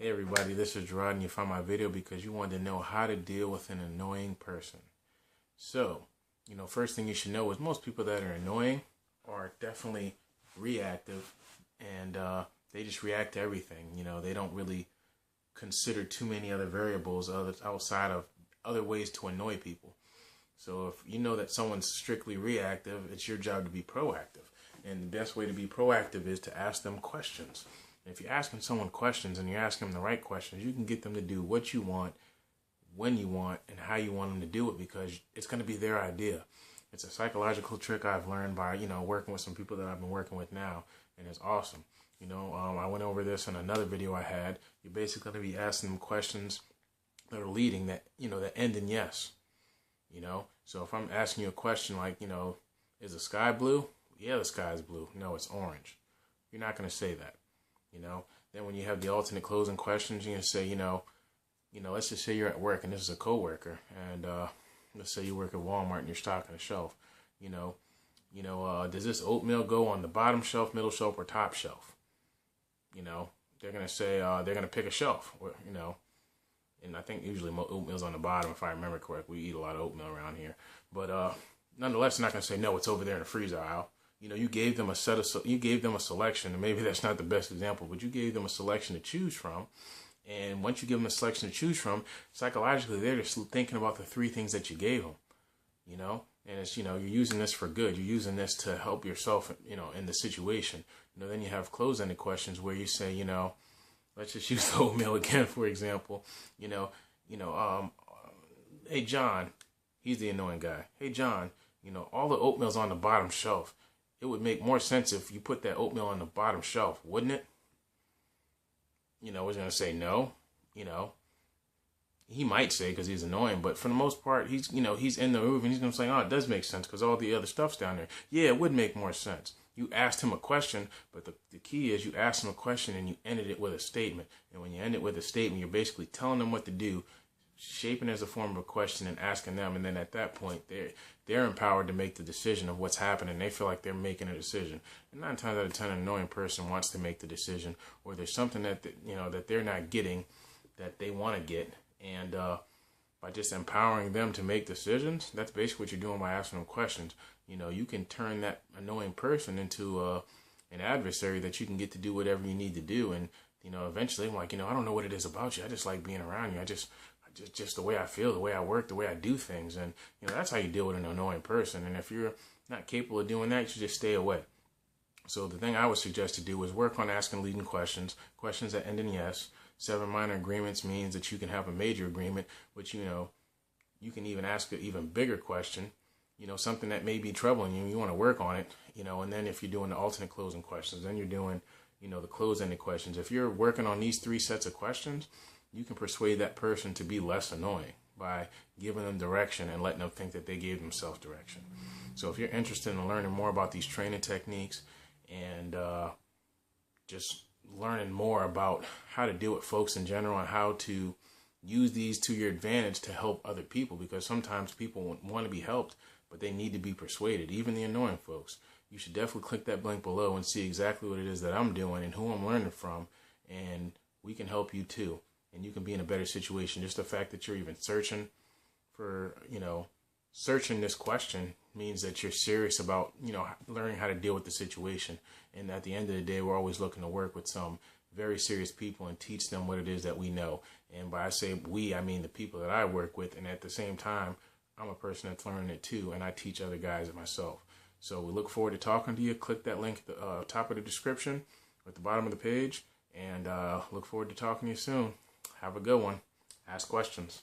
Hey everybody, this is Gerard and you found my video because you wanted to know how to deal with an annoying person. So, first thing you should know is most people that are annoying are definitely reactive and they just react to everything. They don't really consider too many other variables outside of other ways to annoy people. So if you know that someone's strictly reactive, it's your job to be proactive. And the best way to be proactive is to ask them questions. If you're asking someone questions and you're asking them the right questions, you can get them to do what you want, when you want, and how you want them to do it because it's going to be their idea. It's a psychological trick I've learned by, working with some people that I've been working with now, and it's awesome. I went over this in another video I had. You're basically going to be asking them questions that are leading that, that end in yes. So if I'm asking you a question like, is the sky blue? Yeah, the sky is blue. No, it's orange. You're not going to say that. Then when you have the alternate closing questions, you can say, let's just say you're at work and this is a coworker, and let's say you work at Walmart and you're stocking a shelf. Does this oatmeal go on the bottom shelf, middle shelf, or top shelf? They're gonna say they're gonna pick a shelf, and I think usually oatmeal's on the bottom if I remember correctly. We eat a lot of oatmeal around here, but nonetheless, they're not gonna say no, it's over there in the freezer aisle. You gave them a selection, and maybe that's not the best example, but you gave them a selection to choose from. And once you give them a selection to choose from, psychologically, they're just thinking about the three things that you gave them, and it's, you're using this for good. You're using this to help yourself, in the situation. Then you have close-ended questions where you say, let's just use the oatmeal again, for example, hey, John, he's the annoying guy. Hey, John, all the oatmeal's on the bottom shelf. It would make more sense if you put that oatmeal on the bottom shelf, wouldn't it? He's going to say no. He might say because he's annoying, but for the most part, he's in the room and he's going to say, oh, it does make sense because all the other stuff's down there. Yeah, it would make more sense. You asked him a question, but the key is you asked him a question and you ended it with a statement. And when you end it with a statement, you're basically telling them what to do, shaping it as a form of a question and asking them, and then at that point they're empowered to make the decision of what's happening. They feel like they're making a decision, and 9 times out of 10 an annoying person wants to make the decision, or there's something that that they're not getting that they want to get, and by just empowering them to make decisions, that's basically what you're doing by asking them questions. You can turn that annoying person into an adversary that you can get to do whatever you need to do, and eventually I'm like, I don't know what it is about you, I just like being around you, just the way I feel, the way I work, the way I do things. And, that's how you deal with an annoying person. And if you're not capable of doing that, you should just stay away. So the thing I would suggest to do is work on asking leading questions that end in yes. 7 minor agreements means that you can have a major agreement, which, you can even ask an even bigger question, something that may be troubling you. You want to work on it, and then if you're doing the alternate closing questions, then you're doing, the close-ended questions. If you're working on these 3 sets of questions, you can persuade that person to be less annoying by giving them direction and letting them think that they gave themselves direction. So if you're interested in learning more about these training techniques and just learning more about how to deal with folks in general and how to use these to your advantage to help other people, because sometimes people want to be helped, but they need to be persuaded, even the annoying folks, you should definitely click that link below and see exactly what it is that I'm doing and who I'm learning from, and we can help you too. And you can be in a better situation. Just the fact that you're even searching for, searching this question means that you're serious about, learning how to deal with the situation. And at the end of the day, we're always looking to work with some very serious people and teach them what it is that we know. And by I say we, I mean the people that I work with. And at the same time, I'm a person that's learning it too. And I teach other guys myself. So we look forward to talking to you. Click that link at the top of the description or at the bottom of the page. And look forward to talking to you soon. Have a good one. Ask questions.